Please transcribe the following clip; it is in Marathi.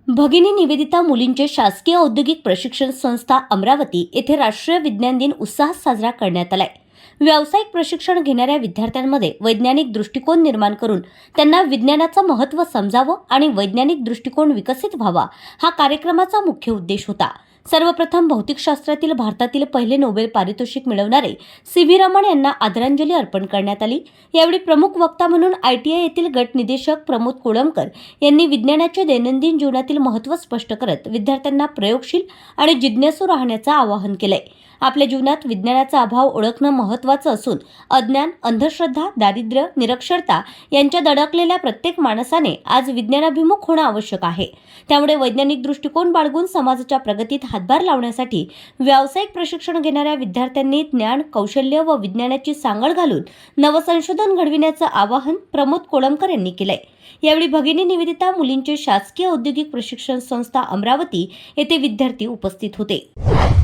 भगिनी निवेदिता मुलींचे शासकीय औद्योगिक प्रशिक्षण संस्था अमरावती येथे राष्ट्रीय विज्ञान दिन उत्साहात साजरा करण्यात आलाय। व्यावसायिक प्रशिक्षण घेणाऱ्या विद्यार्थ्यांमध्ये वैज्ञानिक दृष्टिकोन निर्माण करून त्यांना विज्ञानाचं महत्त्व समजावं आणि वैज्ञानिक दृष्टिकोन विकसित व्हावा हा कार्यक्रमाचा मुख्य उद्देश होता। सर्वप्रथम भौतिकशास्त्रातील भारतातील पहिले नोबेल पारितोषिक मिळवणारे सी.व्ही. रमण यांना आदरांजली अर्पण करण्यात आली। यावेळी प्रमुख वक्ता म्हणून ITI येथील गट निदेशक प्रमोद कोळंबकर यांनी विज्ञानाचे दैनंदिन जीवनातील महत्त्व स्पष्ट करत विद्यार्थ्यांना प्रयोगशील आणि जिज्ञासू राहण्याचं आवाहन केलंय। आपल्या जीवनात विज्ञानाचा अभाव ओळखणं महत्त्वाचं असून अज्ञान, अंधश्रद्धा, दारिद्र्य, निरक्षरता यांच्या दडकलेल्या प्रत्येक माणसाने आज विज्ञानाभिमुख होणं आवश्यक आहे। त्यामुळे वैज्ञानिक दृष्टिकोन बाळगून समाजाच्या प्रगतीत हातभार लावण्यासाठी व्यावसायिक प्रशिक्षण घेणाऱ्या विद्यार्थ्यांनी ज्ञान, कौशल्य व विज्ञानाची सांगड घालून नवसंशोधन घडविण्याचं आवाहन प्रमोद कोळंबकर यांनी केलंय। यावेळी भगिनी निवेदिता मुलींचे शासकीय औद्योगिक प्रशिक्षण संस्था अमरावती येथे विद्यार्थी उपस्थित होते।